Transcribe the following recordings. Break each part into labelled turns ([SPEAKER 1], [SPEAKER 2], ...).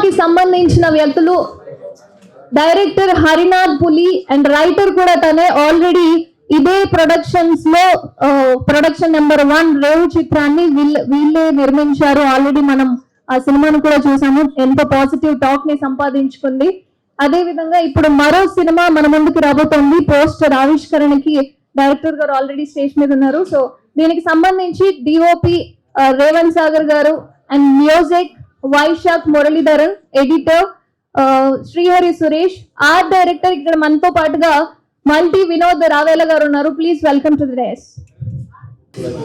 [SPEAKER 1] సినిమాకి సంబంధించిన వ్యక్తులు డైరెక్టర్ హరినాథ్ పులి అండ్ రైటర్ కూడా తనే. ఆల్రెడీ ఇదే ప్రొడక్షన్స్ లో ప్రొడక్షన్ నెంబర్ 1 రేవు చిత్రాన్ని వీళ్ళే నిర్మించారు. ఆల్రెడీ మనం ఆ సినిమాను కూడా చూసాము, ఎంతో పాజిటివ్ టాక్ ని సంపాదించుకుంది. అదే విధంగా ఇప్పుడు మరో సినిమా మన ముందుకు రాబోతోంది. పోస్టర్ ఆవిష్కరణకి డైరెక్టర్ గారు ఆల్రెడీ స్టేజ్ మీద ఉన్నారు. సో దీనికి సంబంధించి డిఓపి రేవంత్ సాగర్ గారు and music Vaishakh Muralidharan, editor Srihari Suresh, art director ఇక్కడ మనతో పాటుగా మల్టీ వినోద్ రావేల గారు ఉన్నారు. Please welcome to the dais.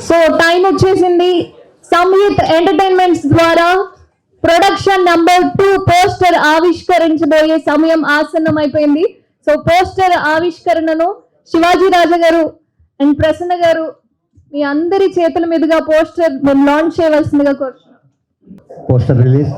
[SPEAKER 1] So time వచ్చేసింది. సంయుక్త ఎంటర్టైన్మెంట్స్ ద్వారా ప్రొడక్షన్ నంబర్ 2 పోస్టర్ ఆవిష్కరించబోయే సమయం ఆసన్నం అయిపోయింది. సో పోస్టర్ ఆవిష్కరణను శివాజీ రాజా గారు అండ్ ప్రసన్న గారు మీ అందరి చేతుల మీదుగా పోస్టర్ లాంచ్ చేయవలసిందిగా కోరుతున్నాను.
[SPEAKER 2] Poster release.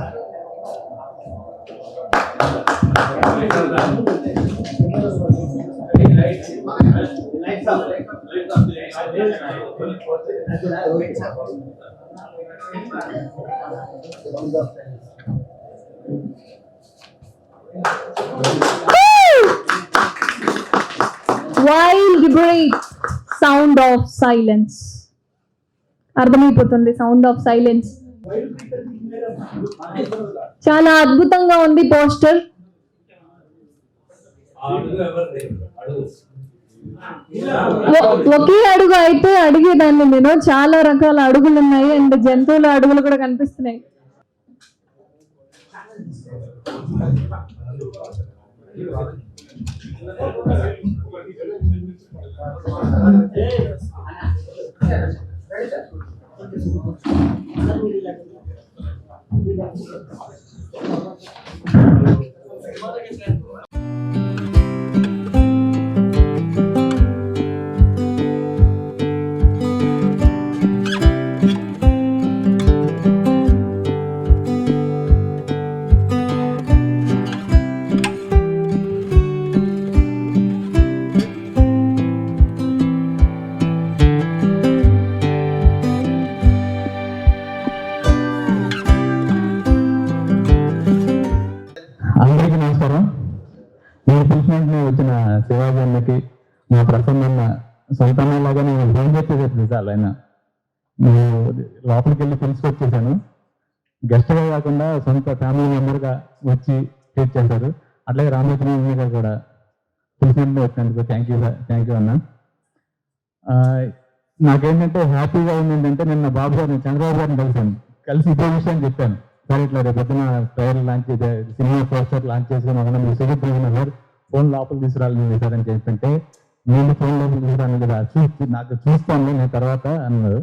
[SPEAKER 1] Wild breath sound of silence. అర్థమైపోతుంది సౌండ్ ఆఫ్ సైలెన్స్. చాలా అద్భుతంగా ఉంది పోస్టర్. ఒకే అడుగు అయితే అడిగేదాన్ని నేను. చాలా రకాల అడుగులు ఉన్నాయి అండ్ జంతువుల అడుగులు కూడా కనిపిస్తున్నాయి.
[SPEAKER 2] అందరికీ నమస్కారం. నేను పిలిచినట్టునే వచ్చిన శివాజీ అన్నకి, మా ప్రసన్న అన్న సొంతలాగా నేను ఫోన్ చెప్పేది చాలు. ఆయన నేను లోపలికి వెళ్ళి పిలుచుకొచ్చేసాను. గెస్ట్గా కాకుండా సొంత ఫ్యామిలీ మెంబర్గా వచ్చి ట్రీట్ చేశారు. అట్లాగే రామచంద్ర గారు కూడా పిలిచినట్టు వచ్చినందుకు థ్యాంక్ యూ అన్న. నాకేంటంటే హ్యాపీగా ఉంది ఏంటంటే, నిన్న బాబు గారిని చంద్రబాబు గారిని కలిసి ఇదే విషయాన్ని చెప్పాను. సార్ ఇట్లా రేపు పొద్దున trailer launch cinema poster launch చేసుకుని ఒక మీరు సుఖిస్తున్నారు సార్, ఫోన్ లోపల తీసుకురాలి సార్ అని చెప్తుంటే, నేను ఫోన్ లోపల తీసుకురాను కదా, నాకు చూస్తాను నేను తర్వాత అన్నారు.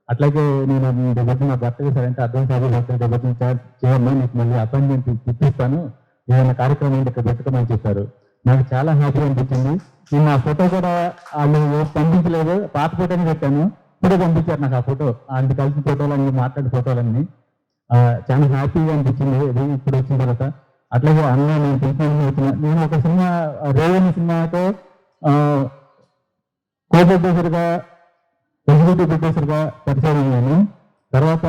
[SPEAKER 2] అట్లాగే నేను రేపు నా భర్తకి సార్ అంటే అర్థం సార్ రేపు చేయమ్మా, నీకు మళ్ళీ అపాయింట్మెంట్ ఇప్పిస్తాను, ఏదైనా కార్యక్రమం ఇక్కడ పెట్టుకోమని చెప్పారు. నాకు చాలా హ్యాపీ అనిపించింది. నేను ఆ ఫోటో కూడా వాళ్ళు పంపించలేదు, పాత ఫోటోని పెట్టాను, ఇప్పుడు పంపించారు నాకు ఆ ఫోటో, అంత కలిసి ఫోటోలన్నీ మాట్లాడే ఫోటోలన్నీ. చాలా హ్యాపీగా అనిపించింది ఇది ఇప్పుడు వచ్చిన తర్వాత. అట్లాగే అన్న నేను తెలిసిన నేను ఒక సినిమా రేవణి సినిమాతో కో ప్రొడ్యూసర్గా ఎగ్జిక్యూటివ్ ప్రొడ్యూసర్గా పరిచయం అయ్యాను. తర్వాత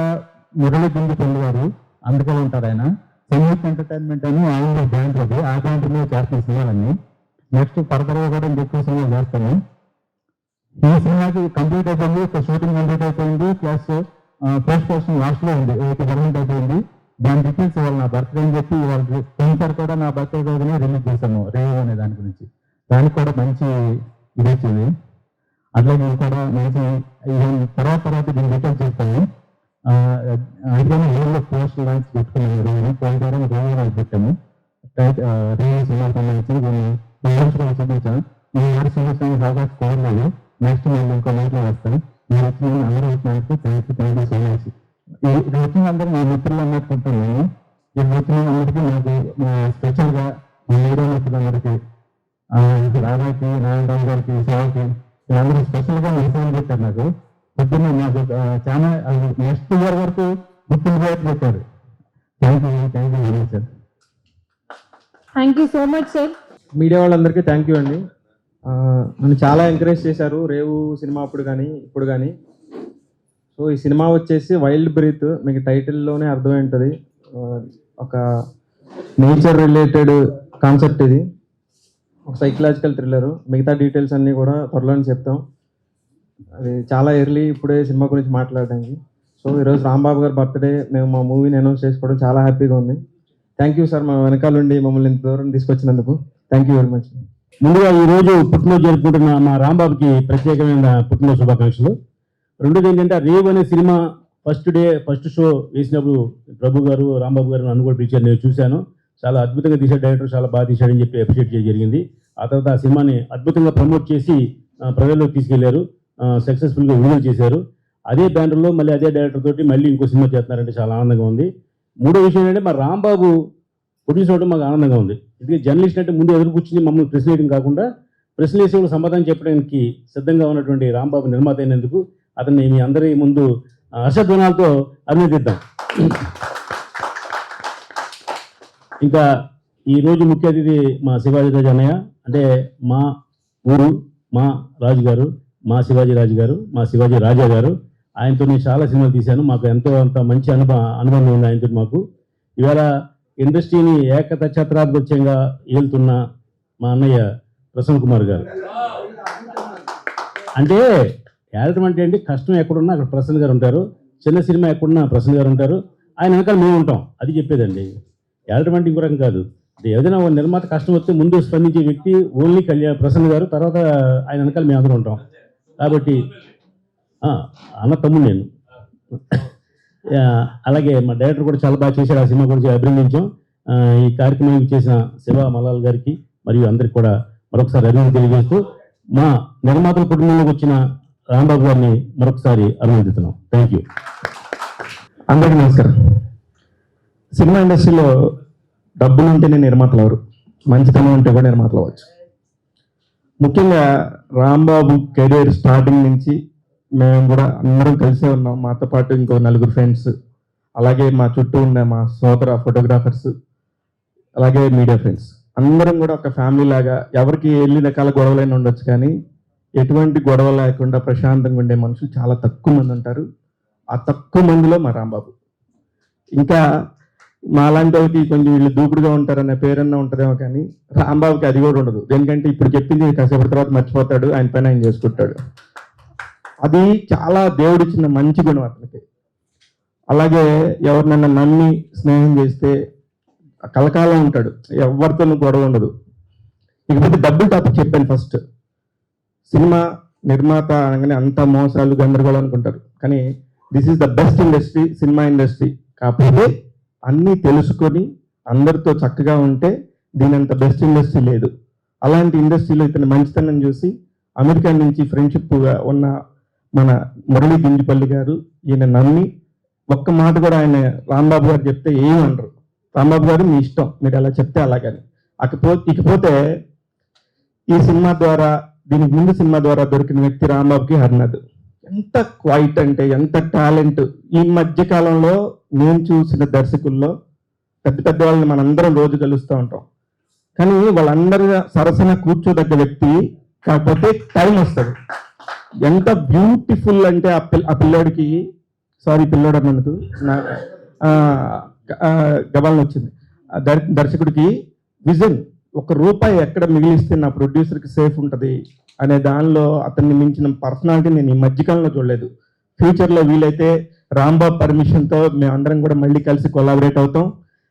[SPEAKER 2] మురళీ దుండి గారు అందుకే ఉంటారు ఆయన. సంయుక్త ఎంటర్టైన్మెంట్ అని ఆయన బ్యాంక్ అది, ఆ బ్యాంకులో చేస్తున్న సినిమాలన్నీ. నెక్స్ట్ ఫర్దర్గా కూడా ఎక్కువ సినిమాలు చేస్తాను. ఈ సినిమాకి కంప్లీట్ అయిపోయింది, షూటింగ్ కంప్లీట్ అయిపోయింది, ప్లస్ పోస్ట్ ప్రొడక్షన్ లాస్ట్ లో ఉంది, 80% అయిపోయింది. దాని డీటెయిల్స్ ఇవాళ నా బర్త్డే అని చెప్పి ఇవాళ స్పాన్సర్ కూడా నా బర్త్డే రోజునే రిలీజ్ చేశాము రేవు అనే దాని గురించి. దానికి కూడా మంచి ఇది వచ్చింది. అట్లాగే ఇది కూడా మంచి తర్వాత దీన్ని డీటెయిల్స్ చేస్తాము. అయిపోయిన రేవులో పోస్ట్ లాంచ్ పెట్టుకున్నాము. రేవు పోయిన రేవు లాంచ్ పెట్టాము. రేవు సినిమా సంబంధించి దీన్ని చూపించాను. ఈ ఆరు సంవత్సరానికి అవకాశం కోరలేదు. నెక్స్ట్ మేము ఇంకో నైట్లో వస్తాను. మీరు వచ్చిన అందరూ వచ్చినందుకు థ్యాంక్ యూ సో మచ్. ఇది వచ్చిన అందరూ మీ మిత్రులు అన్నట్టుకుంటున్నాను. ఈ వచ్చిన అందరికీ నాకు స్పెషల్గా మా మీడియా మిత్రులందరికీ, రాధాకి, నారాయణరావు గారికి, సేవకి వీళ్ళందరూ స్పెషల్గా మెసేజ్ పెట్టారు. నాకు పొద్దున్న నాకు చాలా నెక్స్ట్ ఇయర్ వరకు గుర్తింపు పెట్టారు. Thank you very much sir.
[SPEAKER 1] Thank you so much sir.
[SPEAKER 3] Media వాళ్ళందరికీ థ్యాంక్ యూ అండి. నన్ను చాలా ఎంకరేజ్ చేశారు రేవు సినిమా అప్పుడు కానీ ఇప్పుడు కానీ. సో ఈ సినిమా వచ్చేసి వైల్డ్ బ్రీత్, మీకు టైటిల్లోనే అర్థమై ఉంటుంది. ఒక నేచర్ రిలేటెడ్ కాన్సెప్ట్ ఇది, ఒక సైకలాజికల్ థ్రిల్లర్. మిగతా డీటెయిల్స్ అన్నీ కూడా త్వరలోనే చెప్తాం. అది చాలా ఎర్లీ ఇప్పుడే సినిమా గురించి మాట్లాడడానికి. సో ఈరోజు రాంబాబు గారి బర్త్డే, మేము మా మూవీని అనౌన్స్ చేసుకోవడం చాలా హ్యాపీగా ఉంది. థ్యాంక్ యూ సార్, మా వెనకాలండి మమ్మల్ని ఇంత దూరం తీసుకొచ్చినందుకు. Thank you very much.
[SPEAKER 2] ముందుగా ఈ రోజు పుట్టినరోజు జరుపుకుంటున్న మా రాంబాబుకి ప్రత్యేకమైన పుట్టినరోజు శుభాకాంక్షలు. రెండోది ఏంటంటే రేవ్ అనే సినిమా ఫస్ట్ షో వేసినప్పుడు ప్రభు గారు, రాంబాబు గారు నన్ను కూడా పిలిచారు. నేను చూశాను. చాలా అద్భుతంగా తీశాడు డైరెక్టర్, చాలా బాగా తీశాడని చెప్పి అప్రిషియేట్ చేయడం జరిగింది. ఆ తర్వాత ఆ సినిమాని అద్భుతంగా ప్రమోట్ చేసి ప్రజల్లోకి తీసుకెళ్లారు, సక్సెస్ఫుల్గా విడుదల చేశారు. అదే బ్యానర్లో మళ్ళీ అదే డైరెక్టర్ తోటి మళ్ళీ ఇంకో సినిమా చేస్తున్నారంటే చాలా ఆనందంగా ఉంది. మూడో విషయం ఏంటంటే మా రాంబాబు ప్రొడ్యూస్ అవడం మాకు ఆనందంగా ఉంది. ఎందుకంటే జర్నలిస్ట్ అంటే ముందు ఎదురు కూర్చుని మమ్మల్ని ప్రశ్న వేయడం కాకుండా ప్రశ్న వేసే వాళ్ళు సమాధానం చెప్పడానికి సిద్ధంగా ఉన్నటువంటి రాంబాబు నిర్మాత అయినందుకు అతన్ని మీ అందరి ముందు హర్షధ్వానాలతో అభినందిద్దాం. ఇంకా ఈరోజు ముఖ్య అతిథి మా శివాజీ రాజు అన్నయ్య, అంటే మా ఊరు, మా రాజు గారు, మా శివాజీ రాజు గారు, మా శివాజీ రాజా గారు. ఆయనతో నేను చాలా సినిమాలు తీశాను. మాకు ఎంతో అంత మంచి అనుబంధం ఉంది ఆయనతో మాకు. ఇవాళ ఇండస్ట్రీని ఏకఛత్రాధిపత్యంగా ఏలుతున్న మా అన్నయ్య ప్రసన్న కుమార్ గారు. అంటే ఏడటం అంటే ఏంటి, కష్టం ఎక్కడున్నా అక్కడ ప్రసన్న గారు ఉంటారు, చిన్న సినిమా ఎక్కడున్నా ప్రసన్న గారు ఉంటారు, ఆయన వెనకాల మేము ఉంటాం. అది చెప్పేదండి. ఏడటం అంటే ఇంకో రకం కాదు. ఏదైనా ఒక నిర్మాత కష్టం వస్తే ముందు స్పందించే వ్యక్తి ఓన్లీ ప్రసన్న గారు, తర్వాత ఆయన వెనకాల మేము అందరం ఉంటాం. కాబట్టి అన్న తమ్ముడు నేను. అలాగే మా డైరెక్టర్ కూడా చాలా బాగా చేశాడు. ఆ సినిమా గురించి అభినందించాం. ఈ కార్యక్రమానికి చేసిన శివ మలాల్ గారికి మరియు అందరికి కూడా మరొకసారి అభినందన తెలియజేస్తూ మా నిర్మాతల కుటుంబంలోకి వచ్చిన రాంబాబు గారిని మరొకసారి అభినందిస్తున్నాం. Thank you.
[SPEAKER 3] అందరికీ నమస్కారం. సినిమా ఇండస్ట్రీలో డబ్బులు ఉంటేనే నిర్మాతలు ఎవరు, మంచితనం ఉంటే కూడా నిర్మాతలు అవ్వచ్చు. ముఖ్యంగా రాంబాబు కెరీర్ స్టార్టింగ్ నుంచి మేము కూడా అందరం కలిసే ఉన్నాం. మాతో పాటు ఇంకో 4 ఫ్రెండ్స్, అలాగే మా చుట్టూ ఉన్న మా సోదర ఫోటోగ్రాఫర్స్, అలాగే మీడియా ఫ్రెండ్స్, అందరం కూడా ఒక ఫ్యామిలీ లాగా. ఎవరికి ఎన్ని రకాల గొడవలైనా ఉండొచ్చు, కానీ ఎటువంటి గొడవ లేకుండా ప్రశాంతంగా ఉండే మనుషులు చాలా తక్కువ మంది ఉంటారు. ఆ తక్కువ మందిలో మా రాంబాబు. ఇంకా మాలాంటి వాళ్ళకి కొంచెం వీళ్ళు దూకుడుగా ఉంటారనే పేరన్నా ఉంటుందేమో, కానీ రాంబాబుకి అది కూడా ఉండదు. ఎందుకంటే ఇప్పుడు చెప్పింది కాసేపటి తర్వాత మర్చిపోతాడు, ఆయన పైన ఆయన చేసుకుంటాడు. అది చాలా దేవుడిచ్చిన మంచి గుణం అతనికి. అలాగే ఎవరినైనా నమ్మి స్నేహం చేస్తే కలకాలం ఉంటాడు, ఎవరితోనూ గొడవ ఉండదు. ఇకపోతే డబ్బులు టాపిక్ చెప్పాను. ఫస్ట్ సినిమా నిర్మాత అనగానే అంతా మోసాలు గందరగోళం అనుకుంటారు, కానీ this is the best industry, cinema industry. కాకపోతే అన్నీ తెలుసుకొని అందరితో చక్కగా ఉంటే దీనంత బెస్ట్ ఇండస్ట్రీ లేదు. అలాంటి ఇండస్ట్రీలో ఇతని మంచితనం చూసి అమెరికా నుంచి ఫ్రెండ్షిప్గా ఉన్న మన మురళీ గుంజిపల్లి గారు ఈయన నమ్మి ఒక్క మాట కూడా ఆయన రాంబాబు గారు చెప్తే ఏమనరు. రాంబాబు గారు మీ ఇష్టం, మీరు ఎలా చెప్తే అలాగని. ఇకపోతే ఈ సినిమా ద్వారా, దీనికి ముందు సినిమా ద్వారా దొరికిన వ్యక్తి రాంబాబుకి హరినాథ్. ఎంత క్వైట్ అంటే ఎంత టాలెంట్. ఈ మధ్య కాలంలో నేను చూసిన దర్శకుల్లో పెద్ద పెద్ద వాళ్ళని మనందరం రోజు కలుస్తూ ఉంటాం, కానీ వాళ్ళందరూ సరసన కూర్చోదగ్గ వ్యక్తి. కాకపోతే టైం వస్తుంది. ఎంత బ్యూటిఫుల్ అంటే ఆ పిల్లోడికి, సారీ పిల్లోడు అన్నందుకు గబాలను వచ్చింది. దర్శకుడికి విజన్, ₹1 ఎక్కడ మిగిలిస్తే నా ప్రొడ్యూసర్కి సేఫ్ ఉంటుంది అనే దానిలో అతన్ని మించిన పర్సనాలిటీ నేను ఈ మధ్యకాలంలో చూడలేదు. ఫ్యూచర్లో వీలైతే రాంబాబు పర్మిషన్తో మేమందరం కూడా మళ్ళీ కలిసి కొలాబరేట్ అవుతాం.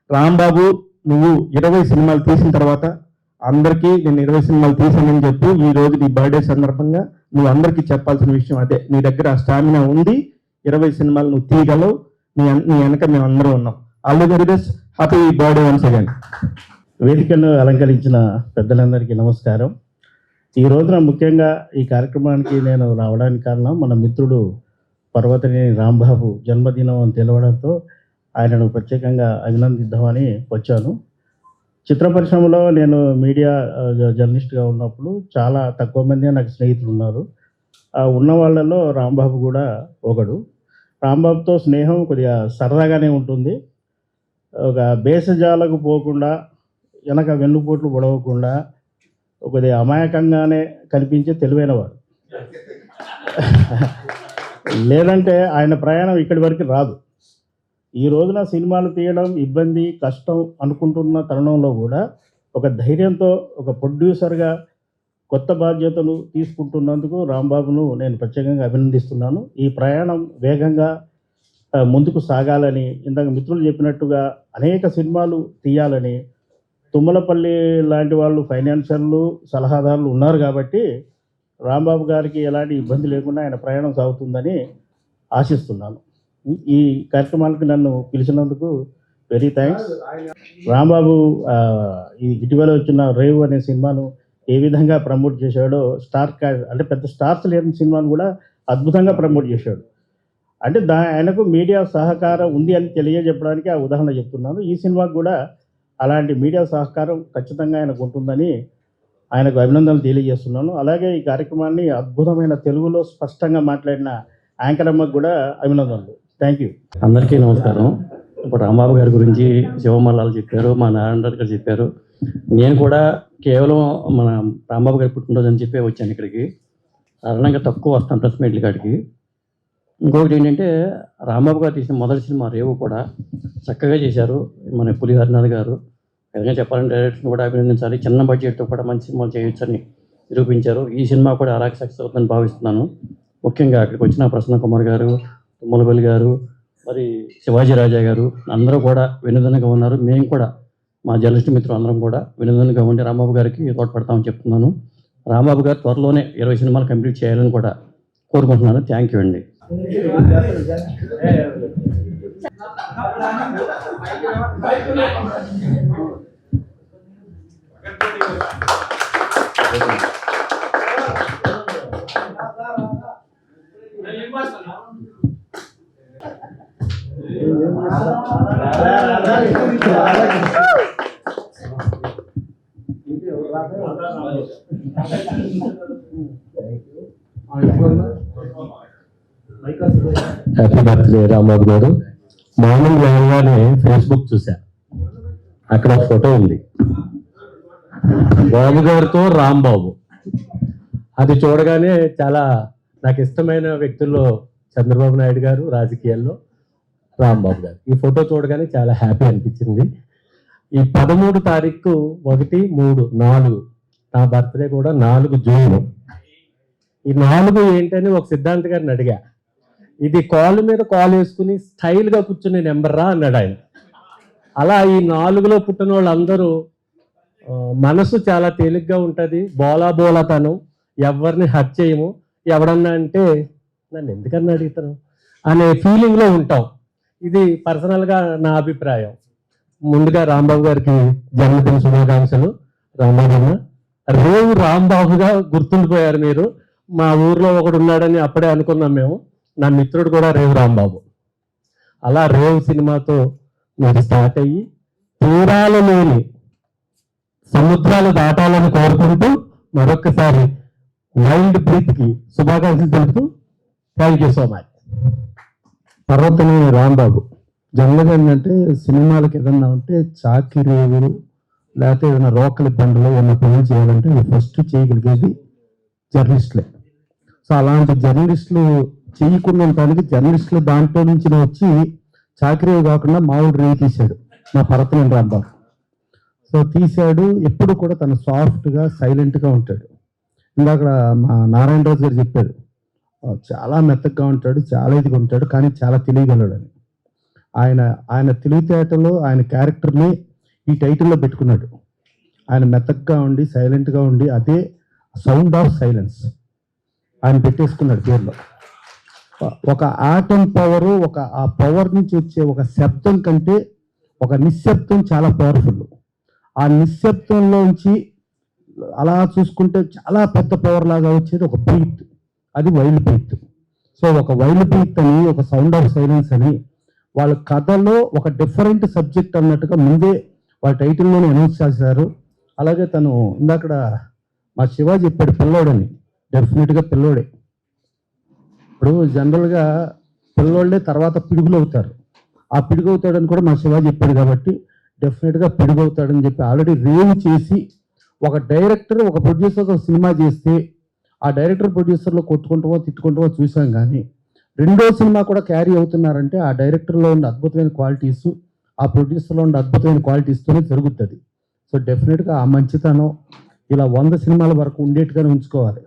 [SPEAKER 3] రాంబాబు, నువ్వు 20 సినిమాలు తీసిన తర్వాత అందరికీ నేను 20 సినిమాలు తీసానని చెప్పు. ఈ రోజు నీ బర్త్డే సందర్భంగా నువ్వు అందరికీ చెప్పాల్సిన విషయం అదే. నీ దగ్గర ఆ స్టామినా ఉంది, 20 సినిమాలు నువ్వు తీయగలవు. నీ వెనక మేము అందరం ఉన్నాం. All the very best, happy birthday once again.
[SPEAKER 4] వేదికను అలంకరించిన పెద్దలందరికీ నమస్కారం. ఈ రోజున ముఖ్యంగా ఈ కార్యక్రమానికి నేను రావడానికి కారణం మన మిత్రుడు పర్వతనేని రాంబాబు జన్మదినం అని తెలవడంతో ఆయనను ప్రత్యేకంగా అభినందిద్దామని వచ్చాను. చిత్ర పరిశ్రమలో నేను మీడియా జర్నలిస్ట్గా ఉన్నప్పుడు చాలా తక్కువ మంది నాకు స్నేహితులు ఉన్నారు. ఉన్న వాళ్ళలో రాంబాబు కూడా ఒకడు. రాంబాబుతో స్నేహం కొద్దిగా సరదాగానే ఉంటుంది. ఒక బేసజాలకు పోకుండా, వెనక వెన్నుపోట్లు పొడవకుండా, కొద్దిగా అమాయకంగానే కనిపించే తెలివైనవాడు. లేదంటే ఆయన ప్రయాణం ఇక్కడి వరకు రాదు. ఈ రోజున సినిమాలు తీయడం ఇబ్బంది కష్టం అనుకుంటున్న తరుణంలో కూడా ఒక ధైర్యంతో ఒక ప్రొడ్యూసర్గా కొత్త బాధ్యతలు తీసుకుంటున్నందుకు రాంబాబును నేను ప్రత్యేకంగా అభినందిస్తున్నాను. ఈ ప్రయాణం వేగంగా ముందుకు సాగాలని, ఇందాక మిత్రులు చెప్పినట్టుగా అనేక సినిమాలు తీయాలని, తుమ్మలపల్లి లాంటి వాళ్ళు ఫైనాన్షియర్లు సలహాదారులు ఉన్నారు కాబట్టి రాంబాబు గారికి ఎలాంటి ఇబ్బంది లేకుండా ఆయన ప్రయాణం సాగుతుందని ఆశిస్తున్నాను. ఈ కార్యక్రమానికి నన్ను పిలిచినందుకు వెరీ థ్యాంక్స్. రాంబాబు ఈ ఇటీవల వచ్చిన రేవ్ అనే సినిమాను ఏ విధంగా ప్రమోట్ చేశాడో, అంటే పెద్ద స్టార్స్ లేని సినిమాను కూడా అద్భుతంగా ప్రమోట్ చేశాడు. అంటే ఆయనకు మీడియా సహకారం ఉంది అని తెలియజెప్పడానికి ఆ ఉదాహరణ చెప్తున్నాను. ఈ సినిమాకు కూడా అలాంటి మీడియా సహకారం ఖచ్చితంగా ఆయనకు ఉంటుందని ఆయనకు అభినందనలు తెలియజేస్తున్నాను. అలాగే ఈ కార్యక్రమాన్ని అద్భుతమైన తెలుగులో స్పష్టంగా మాట్లాడిన యాంకర్ అమ్మకు కూడా అభినందనలు. Thank you.
[SPEAKER 5] అందరికీ నమస్కారం. ఇప్పుడు రాంబాబు గారి గురించి శివమల్లాలు చెప్పారు, మా నారాయణ గారు చెప్పారు. నేను కూడా కేవలం మన రాంబాబు గారి పుట్టినరోజు అని చెప్పి వచ్చాను ఇక్కడికి. సాధారణంగా తక్కువ వస్తాను ప్రెస్ మీట్ల కాడికి. ఇంకొకటి ఏంటంటే రాంబాబు గారు తీసిన మొదటి సినిమా రేవు కూడా చక్కగా చేశారు. మన పులి హరినాథ్ గారు ఏదైనా చెప్పాలంటే డైరెక్టర్ని కూడా అభినందించాలి. చిన్న బడ్జెట్తో కూడా మంచి సినిమాలు చేయొచ్చని నిరూపించారు. ఈ సినిమా కూడా అలాగే సక్సెస్ అవుతుందని భావిస్తున్నాను. ముఖ్యంగా అక్కడికి వచ్చిన ప్రసన్న కుమార్ గారు, తుమ్మలపల్లి గారు, మరి శివాజీ రాజా గారు అందరూ కూడా వినోదంగా ఉన్నారు. మేము కూడా మా జర్నలిస్ట్ మిత్రులు అందరం కూడా వినోదంగా ఉండి రాంబాబు గారికి తోడ్పడతామని చెప్తున్నాను. రాంబాబు గారు త్వరలోనే 20 సినిమాలు కంప్లీట్ చేయాలని కూడా కోరుకుంటున్నాను. థ్యాంక్ యూ అండి.
[SPEAKER 2] హ్యాపీ బర్త్డే రాంబాబు గారు. మార్నింగ్ లేవగానే ఫేస్బుక్ చూసా, అక్కడ ఫోటో ఉంది బాబు గారితో రాంబాబు. అది చూడగానే చాలా నాకు ఇష్టమైన వ్యక్తుల్లో చంద్రబాబు నాయుడు గారు, రాజకీయాల్లో రాంబాబు గారు. ఈ ఫోటో చూడగానే చాలా హ్యాపీ అనిపించింది. ఈ 13 తారీఖు 1, 3, 4 నా బర్త్డే కూడా 4 జూన్. ఈ 4 ఏంటని ఒక సిద్ధాంత్ గారిని అడిగా. ఇది కాలు మీద కాలు వేసుకుని స్టైల్గా కూర్చునే నెంబర్ రా అన్నాడు ఆయన. అలా ఈ 4లో పుట్టిన వాళ్ళందరూ మనసు చాలా తేలిగ్గా ఉంటుంది. బోలాతనం, ఎవరిని హర్ట్ చేయము. ఎవడన్నా అంటే నన్ను ఎందుకన్నా అడుగుతాను అనే ఫీలింగ్లో ఉంటాం. ఇది పర్సనల్గా నా అభిప్రాయం. ముందుగా రాంబాబు గారికి జన్మదిన శుభాకాంక్షలు. రాంబాబు అన్న రేవు రాంబాబుగా గుర్తుండిపోయారు మీరు. మా ఊర్లో ఒకడు ఉన్నాడని అప్పుడే అనుకున్నాం మేము. నా మిత్రుడు కూడా రేవు రాంబాబు. అలా రేవు సినిమాతో మీరు స్టార్ట్ అయ్యి తీరాలలోని సముద్రాలు దాటాలని కోరుకుంటూ మరొకసారి వైల్డ్ బ్రీత్కి శుభాకాంక్షలు తెలుపుతూ thank you so much.
[SPEAKER 3] Parvathaneni Rambabu జనరల్గా ఏంటంటే సినిమాలకు ఏదన్నా ఉంటే చాకిరేవు లేకపోతే ఏదైనా రోకలి బండ్లో ఏమైనా పనులు చేయాలంటే ఫస్ట్ చేయగలిగేది జర్నలిస్టులే. సో అలాంటి జర్నలిస్టులు చేయకుండా ఉండడానికి జర్నలిస్టులు దాంట్లో నుంచి వచ్చి చాకిరేవు కాకుండా మామూలు రేవు తీశాడు మా పర్వతనేని రాంబాబు. సో తీశాడు. ఎప్పుడు కూడా తను సాఫ్ట్గా సైలెంట్గా ఉంటాడు. ఇందాక మా నారాయణరాజు గారు చెప్పారు, చాలా మెత్తగా ఉంటాడు, చాలా ఇదిగా ఉంటాడు, కానీ చాలా తెలియగలడని. ఆయన తెలివితేటలో ఆయన క్యారెక్టర్ని ఈ టైటిల్లో పెట్టుకున్నాడు. ఆయన మెత్తగా ఉండి సైలెంట్గా ఉండి అదే సౌండ్ ఆఫ్ సైలెన్స్ ఆయన పెట్టేసుకున్నాడు పేరులో. ఒక ఆటం పవరు, ఆ పవర్ నుంచి వచ్చే ఒక శబ్దం కంటే ఒక నిశ్శబ్దం చాలా పవర్ఫుల్. ఆ నిశ్శబ్దంలోంచి అలా చూసుకుంటే చాలా పెద్ద పవర్ లాగా వచ్చేది ఒక బ్రీత్, అది వైల్డ్ బ్రీత్. సో ఒక వైల్డ్ బ్రీత్ అని, ఒక సౌండ్ ఆఫ్ సైలెన్స్ అని వాళ్ళ కథలో ఒక డిఫరెంట్ సబ్జెక్ట్ అన్నట్టుగా ముందే వాళ్ళ టైటిల్లోనే అనౌన్స్ చేశారు. అలాగే తను ఇందాక మా శివ చెప్పాడు పిల్లోడని. డెఫినెట్గా పిల్లోడే. ఇప్పుడు జనరల్గా పిల్లోళ్ళే తర్వాత పిడుగులు అవుతారు. ఆ పిడుగు అవుతాడని కూడా మా శివ చెప్పాడు కాబట్టి డెఫినెట్గా పిడుగు అవుతాడని చెప్పి ఆల్రెడీ రేవ్ చేసి ఒక డైరెక్టర్ ఒక ప్రొడ్యూసర్ ఒక సినిమా చేస్తే ఆ డైరెక్టర్ ప్రొడ్యూసర్లో కొట్టుకుంటామో తిట్టుకుంటామో చూసాం. కానీ
[SPEAKER 4] రెండో సినిమా కూడా క్యారీ అవుతున్నారంటే ఆ డైరెక్టర్లో ఉన్న అద్భుతమైన క్వాలిటీస్, ఆ ప్రొడ్యూసర్లో ఉన్న అద్భుతమైన క్వాలిటీస్తోనే జరుగుతుంది. సో డెఫినెట్గా ఆ మంచితనం ఇలా 100 సినిమాల వరకు ఉండేట్టుగానే ఉంచుకోవాలి.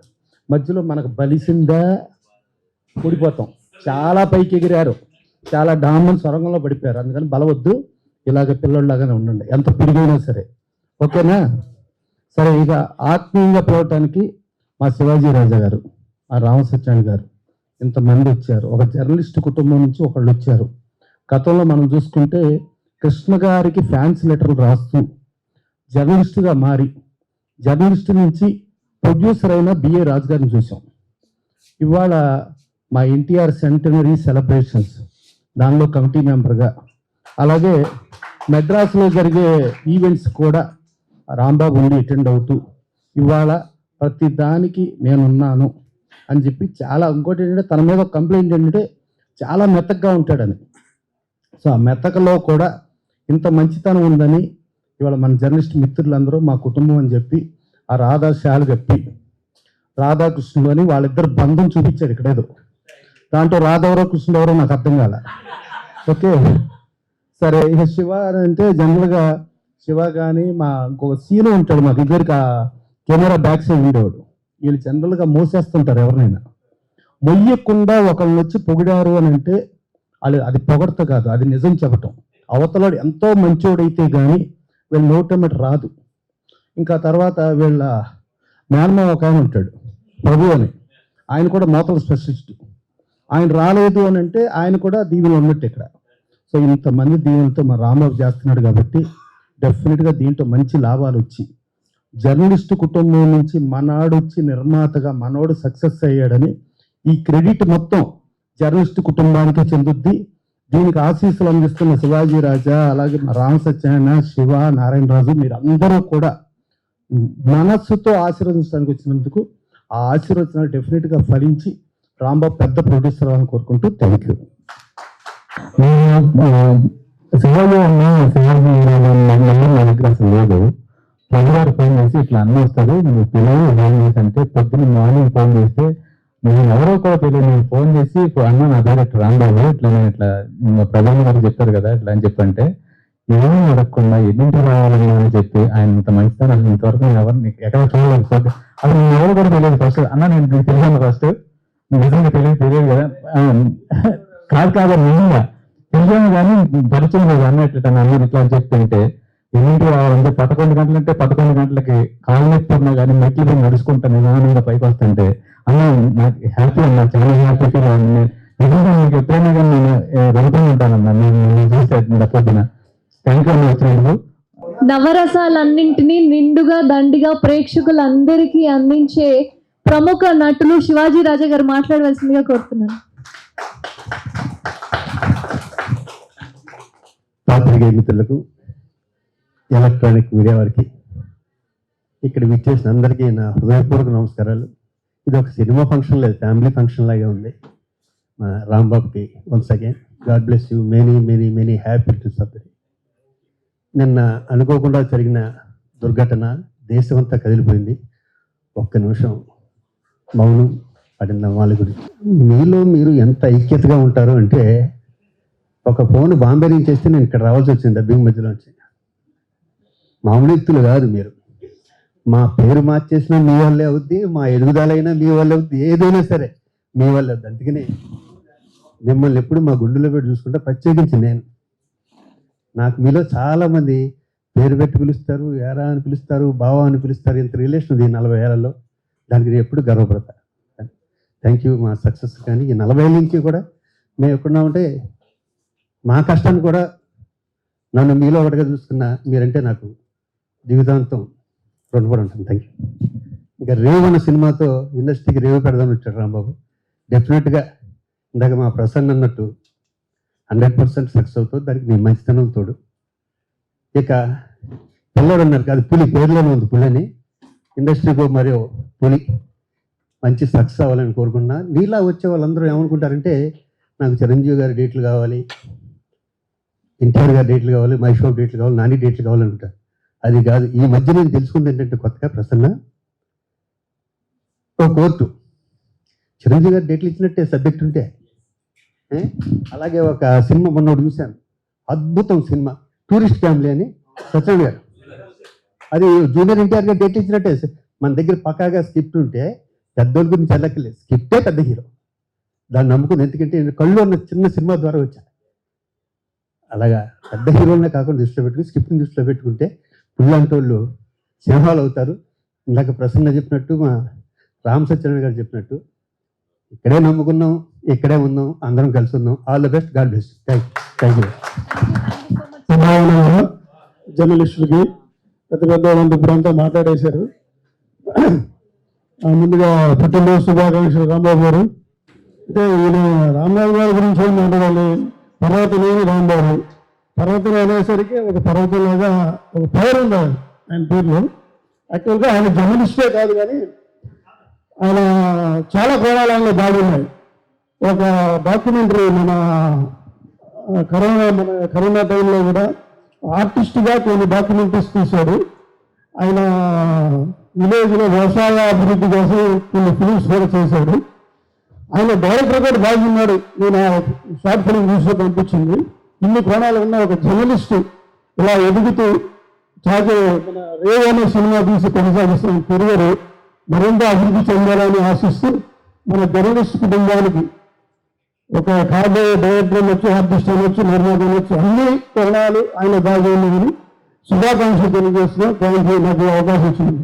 [SPEAKER 4] మధ్యలో మనకు బలిసిందా ఊడిపోతాం. చాలా పైకి ఎగిరారు, చాలా డామన్ సొరంగంలో పడిపోయారు. అందుకని బలవద్దు, ఇలాగ పిల్లల్లాగానే ఉండండి ఎంత పెరిగైనా సరే. ఓకేనా? సరే, ఇక ఆత్మీయంగా పోవటానికి మా శివాజీ రాజా గారు, ఆ రామసత్యాన్ని గారు ఇంతమంది వచ్చారు. ఒక జర్నలిస్ట్ కుటుంబం నుంచి ఒకళ్ళు వచ్చారు. గతంలో మనం చూసుకుంటే కృష్ణ గారికి ఫ్యాన్స్ లెటర్లు రాస్తూ జర్నలిస్టుగా మారి జర్నలిస్ట్ నుంచి ప్రొడ్యూసర్ అయిన బిఏ రాజు గారిని చూసాం. ఇవాళ మా ఎన్టీఆర్ సెంటనరీ సెలబ్రేషన్స్ దానిలో కమిటీ మెంబర్గా, అలాగే మెడ్రాస్లో జరిగే ఈవెంట్స్ కూడా రాంబాబు ఉండి అటెండ్ అవుతూ ఇవాళ ప్రతి దానికి నేనున్నాను అని చెప్పి చాలా. ఇంకోటి ఏంటంటే తన మీద ఒక కంప్లైంట్ ఏంటంటే చాలా మెత్తగా ఉంటాడని. సో ఆ మెత్తకలో కూడా ఇంత మంచితనం ఉందని ఇవాళ మన జర్నలిస్ట్ మిత్రులందరూ మా కుటుంబం అని చెప్పి ఆ రాధాశాలు చెప్పి రాధాకృష్ణుడు అని వాళ్ళిద్దరు బంధం చూపించాడు ఇక్కడేదో. దాంట్లో రాధవరో కృష్ణుడు ఎవరో నాకు అర్థం కాల. ఓకే, సరే. ఇక శివ అంటే జనరల్గా శివ కానీ మా ఇంకొక సీను ఉంటాడు మాకు ఇద్దరికి ఆ కెమెరా బ్యాక్ సైడ్ ఉండేవాడు. వీళ్ళు జనరల్గా మోసేస్తుంటారు ఎవరినైనా. మొయ్యకుండా ఒకళ్ళని వచ్చి పొగిడారు అని అంటే అది పొగడత కాదు, అది నిజం చెప్పటం. అవతలాడు ఎంతో మంచోడైతే కానీ వీళ్ళ నోటెమ్మట రాదు. ఇంకా తర్వాత వీళ్ళ మేనమామ ఒక ఆయన ఉంటాడు ప్రభు అని, ఆయన కూడా మోతల స్పెషలిస్ట్. ఆయన రాలేదు అని అంటే ఆయన కూడా దీవెనలు ఉన్నట్టు ఇక్కడ. సో ఇంతమంది దీవెనలతో మా రాంబాబు చేస్తున్నాడు కాబట్టి డెఫినెట్గా దీంట్లో మంచి లాభాలు వచ్చి జర్నలిస్టు కుటుంబం నుంచి మనవాడు వచ్చి నిర్మాతగా మనోడు సక్సెస్ అయ్యాడని ఈ క్రెడిట్ మొత్తం జర్నలిస్టు కుటుంబానికే చెందుద్ది. దీనికి ఆశీస్సులు అందిస్తున్న శివాజీ రాజా, అలాగే రామ సత్యనారాయణ, శివ, నారాయణరాజు మీరు అందరూ కూడా మనస్సుతో ఆశీర్వదించడానికి వచ్చినందుకు ఆ ఆశీర్వచనాలు డెఫినెట్గా ఫలించి రాంబాబు పెద్ద ప్రొడ్యూసర్ అని కోరుకుంటూ థ్యాంక్ యూ.
[SPEAKER 2] శివాజీ అన్న శివాజీ నా దగ్గర అసలు లేదు. ప్రజగారు ఫోన్ చేసి ఇట్లా అన్న వస్తారు నువ్వు పిల్లలు ఫోన్ చేసి అంటే పొద్దున్న మార్నింగ్ ఫోన్ చేస్తే నేను ఎవరో కూడా తెలియదు. నేను ఫోన్ చేసి అన్న నా డైరెక్టర్ రాంబాబు ఇట్లా నేను ఇట్లా ప్రధాని గారు చెప్పారు కదా ఇట్లా అని చెప్పంటే ఏమీ అడగకుండా ఎన్నింటి రావాలని అని చెప్పి ఆయన ఇంత మంచిదని అసలు ఇంతవరకు నేను ఎవరిని ఎక్కడ చూడలేదు. అసలు నేను ఎవరు కూడా తెలియదు. ఫస్ట్ అన్న నేను నీకు తెలియదు, ఫస్ట్ నిజంగా తెలియదు కదా కాదు నిజంగా తెలియదు కానీ పరిచయం లేదు అన్నట్టు అన్న ఇట్లా అని చెప్తుంటే ఎన్నింటికి రావాలంటే 11 గంటలంటే 11 గంటలకి కాళ్ళు నొప్పి ఉన్నా కానీ మెట్లు మీద నడుచుకుంటా నిదానంగా పైకి వస్తుంటే అన్న నాకు హ్యాపీ అన్నా, చాలా హ్యాపీ ఫీల్ అయ్యింది. నిజంగా మీకు ఎప్పుడైనా కానీ నేను వెళ్తూ ఉంటానన్నా నేను చూసే పొద్దున. థ్యాంక్ యూ అన్న వచ్చినందుకు.
[SPEAKER 1] నవరసాలన్నింటినీ నిండుగా దండిగా ప్రేక్షకులందరికీ అందించే ప్రముఖ నటులు శివాజీ రాజా గారు మాట్లాడవలసిందిగా కోరుతున్నాను.
[SPEAKER 6] పాత్రికేయ మిత్రులకు, ఎలక్ట్రానిక్ మీడియా వారికి, ఇక్కడ విచ్చేసిన అందరికీ నా హృదయపూర్వక నమస్కారాలు. ఇది ఒక సినిమా ఫంక్షన్ లేదు, ఫ్యామిలీ ఫంక్షన్ లాగే ఉంది. మా రాంబాబుకి once again God bless you, many many many happy returns of the day. నిన్న అనుకోకుండా జరిగిన దుర్ఘటన దేశమంతా కదిలిపోయింది. ఒక్క నిమిషం మౌనం పడిన వాళ్ళ గురించి. మీలో మీరు ఎంత ఐక్యతగా ఉంటారు అంటే, ఒక ఫోన్ బాంబే నుంచి చేస్తే నేను ఇక్కడ రావాల్సి వచ్చింది డబ్బింగ్ మధ్యలో వచ్చి. మామూలు వ్యక్తులు కాదు మీరు. మా పేరు మార్చేసినా మీ వల్లే అవుద్ది, మా ఎదుగుదలైనా మీ వల్లే అవుద్ది, ఏదైనా సరే మీ వల్లే అవుద్ది. అందుకనే మిమ్మల్ని ఎప్పుడు మా గుండెలో పెట్టి చూసుకుంటా. ప్రత్యేకించి నేను, నాకు మీలో చాలామంది పేరు పెట్టి పిలుస్తారు, ఏరా అని పిలుస్తారు, బావా అని పిలుస్తారు. ఇంత రిలేషన్ ఉంది 40 ఏళ్లలో. దానికి నేను ఎప్పుడు గర్వపడతా. Thank you. మా సక్సెస్ కానీ ఈ 40 ఏళ్ళ నుంచి కూడా మేము ఎక్కడున్నామంటే మా కష్టాన్ని కూడా నన్ను మీలో ఒకటిగా చూసుకున్న మీరంటే నాకు జీవితాంతం రుణపడి ఉంటాను. Thank you. ఇంకా రేవు అన్న సినిమాతో ఇండస్ట్రీకి రేవు పెడదామని వచ్చాడు రాంబాబు. డెఫినెట్గా ఇందాక మా ప్రసన్న అన్నట్టు 100% సక్సెస్ అవుతుంది. దానికి మీ మంచితనం తోడు. ఇక పిల్లడు అన్నారు కాదు, పులి పేర్లోనే ఉంది పులి అని. ఇండస్ట్రీకి మరియు పులి మంచి సక్సెస్ అవ్వాలని కోరుకున్నా. నీలా వచ్చే వాళ్ళందరూ ఏమనుకుంటారంటే నాకు చిరంజీవి గారి డేట్లు కావాలి, ఎన్టీఆర్ గారి డేట్లు కావాలి, మహేష్ బాబు డేట్లు కావాలి, నాని డేట్లు కావాలనుకుంటారు. అది కాదు. ఈ మధ్య నేను తెలుసుకుంది ఏంటంటే కొత్తగా ప్రసన్న ఓ కోర్టు చిరంజీవి గారి డేట్లు ఇచ్చినట్టే సబ్జెక్ట్ ఉంటే ఏ? అలాగే ఒక సినిమా మొన్న ఒకటి చూశాను, అద్భుతం సినిమా, టూరిస్ట్ ఫ్యామిలీ అని, సత్యనారాయణ గారు. అది జూనియర్ ఎన్టీఆర్ గారు డేట్ ఇచ్చినట్టే. మన దగ్గర పక్కాగా స్క్రిప్ట్ ఉంటే పెద్దోళ్ళ గురించి వెళ్ళక్కర్లేదు, స్క్రిప్టే పెద్ద హీరో. దాన్ని నమ్ముకుని, ఎందుకంటే నేను కళ్ళు ఉన్న చిన్న సినిమా ద్వారా వచ్చాను. అలాగా పెద్ద హీరోలనే కాకుండా దృష్టిలో పెట్టుకుని స్క్రిప్ట్ని దృష్టిలో పెట్టుకుంటే పుల్లంటి వాళ్ళు సింహాలు అవుతారు. ఇందాక ప్రసన్న చెప్పినట్టు, మా రామ్ సత్యనారాయణ గారు చెప్పినట్టు, ఇక్కడే నమ్ముకున్నాం, ఇక్కడే ఉన్నాం, అందరం కలిసి ఉన్నాం. All the best, God bless. Thank you.
[SPEAKER 7] జర్నలిస్టులకి పెద్ద పెద్ద వాళ్ళు ఇప్పుడంతా మాట్లాడేశారు. ముందుగా పుట్టినరోజు శుభాకాంక్షలు రాంబాబు గారు. అంటే ఈయన రాంబాబు గారి గురించి ఏం మాట్లాడాలి, పర్వతనేని రాంబాబు. పర్వతం అనేసరికి ఒక పర్వతంలాగా ఒక పేరు ఉండాలి ఆయన పేరులో. యాక్చువల్గా ఆయన జర్నలిస్టే కాదు, కానీ ఆయన చాలా కోణాలు ఆయనలో బాగున్నాయి. ఒక డాక్యుమెంటరీ మన కరోనా టైంలో కూడా ఆర్టిస్ట్గా కొన్ని డాక్యుమెంటరీస్ తీశాడు. ఆయన విలేజ్లో వ్యవసాయ అభివృద్ధి కోసం కొన్ని ఫిలిమ్స్ కూడా చేశాడు. ఆయన డైరెక్టర్ కూడా బాగున్నాడు. నేను షార్ట్ ఫిలిం చూసి కనిపించింది. ఇన్ని కోణాలు ఉన్న ఒక జర్నలిస్టు ఇలా ఎదుగుతూ చాచే మన రేవ్ అనే సినిమా తీసి కొనసాగిస్తున్న కెరియర్ మరింత అభివృద్ధి చెందాలని ఆశిస్తూ మన జర్నలిస్ట్ కుటుంబానికి ఒక కాబోయే డైరెక్టర్ అనొచ్చు, ఆర్టిస్ట్ అనొచ్చు, నిర్మాత అనొచ్చు, అన్ని కోణాలు ఆయన బాగా ఉన్నాయని శుభాకాంక్షలు తెలియజేస్తున్నాం. థ్యాంక్ యూ, నాకు అవకాశం ఇచ్చింది.